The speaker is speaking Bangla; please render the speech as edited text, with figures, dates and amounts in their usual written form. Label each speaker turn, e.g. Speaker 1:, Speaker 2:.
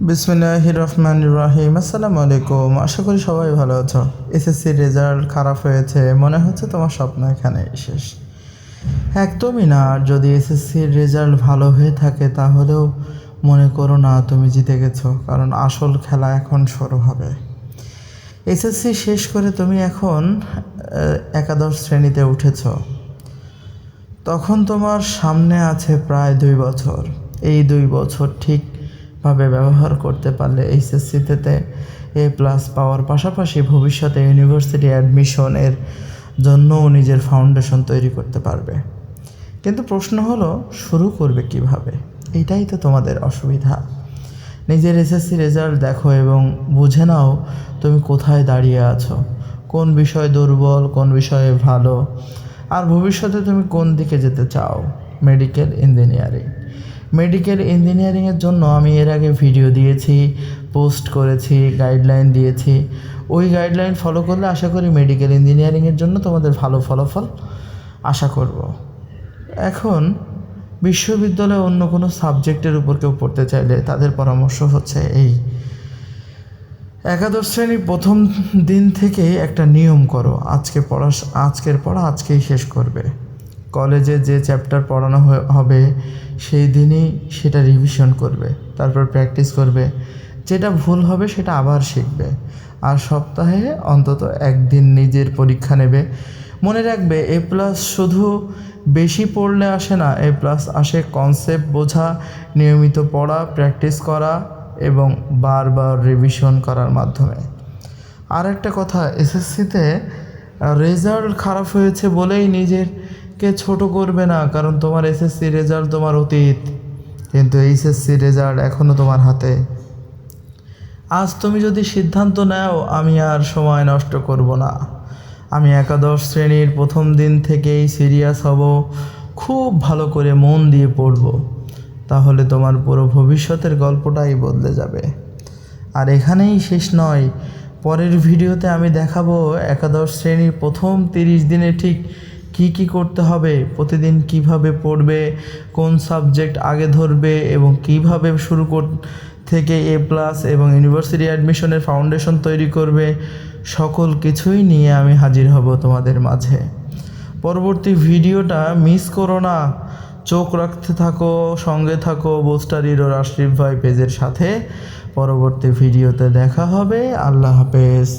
Speaker 1: বিসমিল্লাহির রহমানির রহিম। আসসালামু আলাইকুম। আশা করি সবাই ভালো আছো। এসএসসির রেজাল্ট খারাপ হয়েছে, মনে হচ্ছে তোমার স্বপ্ন এখানে শেষ। একদমই না। আর যদি এসএসসির রেজাল্ট ভালো হয়ে থাকে তাহলেও মনে করো না তুমি জিতে গেছো, কারণ আসল খেলা এখন শুরু হবে। এসএসসি শেষ করে তুমি এখন একাদশ শ্রেণীতে উঠেছো। তখন তোমার সামনে আছে প্রায় 2 বছর। এই 2 বছর ঠিকভাবে ব্যবহার করতে পারলে এইচএসসিতে A+ পাওয়ার পাশাপাশি ভবিষ্যতে ইউনিভার্সিটি অ্যাডমিশনের জন্যও নিজের ফাউন্ডেশন তৈরি করতে পারবে। কিন্তু প্রশ্ন হলো, শুরু করবে কিভাবে? এইটাই তো তোমাদের অসুবিধা। নিজের এসএসসি রেজাল্ট দেখো এবং বুঝে নাও তুমি কোথায় দাঁড়িয়ে আছো, কোন বিষয় দুর্বল, কোন বিষয়ে ভালো, আর ভবিষ্যতে তুমি কোন দিকে যেতে চাও। মেডিকেল ইঞ্জিনিয়ারিংয়ের জন্য আমি এর আগে ভিডিও দিয়েছি, পোস্ট করেছি, গাইডলাইন দিয়েছি। ওই গাইডলাইন ফলো করলে আশা করি মেডিকেল ইঞ্জিনিয়ারিংয়ের জন্য তোমাদের ভালো ফলাফল আশা করব। এখন বিশ্ববিদ্যালয়ে অন্য কোনো সাবজেক্টের উপর কেউ পড়তে চাইলে তাদের পরামর্শ হচ্ছে এই: একাদশ শ্রেণীর প্রথম দিন থেকে একটা নিয়ম করো, আজকের পড়া আজকেই শেষ করবে। কলেজে যে চ্যাপ্টার পড়ানো হবে সেই দিনই সেটা রিভিশন করবে, তারপর প্র্যাকটিস করবে। যেটা ভুল হবে সেটা আবার শিখবে। আর সপ্তাহে অন্তত একদিন নিজের পরীক্ষা নেবে। মনে রাখবে, A+ শুধু বেশি পড়লে আসে না, A+ আসে কনসেপ্ট বোঝা, নিয়মিত পড়া, প্র্যাকটিস করা এবং বারবার রিভিশন করার মাধ্যমে। আর একটা কথা, এসএসসিতে রেজাল্ট খারাপ হয়েছে বলেই নিজেকে ছোট করবে না, কারণ তোমার এসএসসি রেজাল্ট তোমার অতীত, কিন্তু এইচএসসি রেজাল্ট এখনও তোমার হাতে। আজ তুমি যদি সিদ্ধান্ত নাও আমি আর সময় নষ্ট করব না, আমি একাদশ শ্রেণীর প্রথম দিন থেকেই সিরিয়াস হব, খুব ভালো করে মন দিয়ে পড়ব, তাহলে তোমার পুরো ভবিষ্যতের গল্পটাই বদলে যাবে। আর এখানেই শেষ নয়, পরের ভিডিওতে আমি দেখাবো একাদশ শ্রেণীর প্রথম 30 দিনে ঠিক কী করতে হবে, প্রতিদিন কিভাবে পড়বে, কোন সাবজেক্ট আগে ধরবে এবং কিভাবে শুরু থেকে A+ এবং ইউনিভার্সিটি অ্যাডমিশনের ফাউন্ডেশন তৈরি করবে। সকল কিছুই নিয়ে আমি হাজির হব তোমাদের মাঝে। পরবর্তী ভিডিওটা মিস করো না, চোখ রাখতে থাকো, সঙ্গে থাকো বুস্টার হিরো আশরিফ ভাই পেজের সাথে। পরবর্তী ভিডিওতে দেখা হবে। আল্লাহ হাফেজ।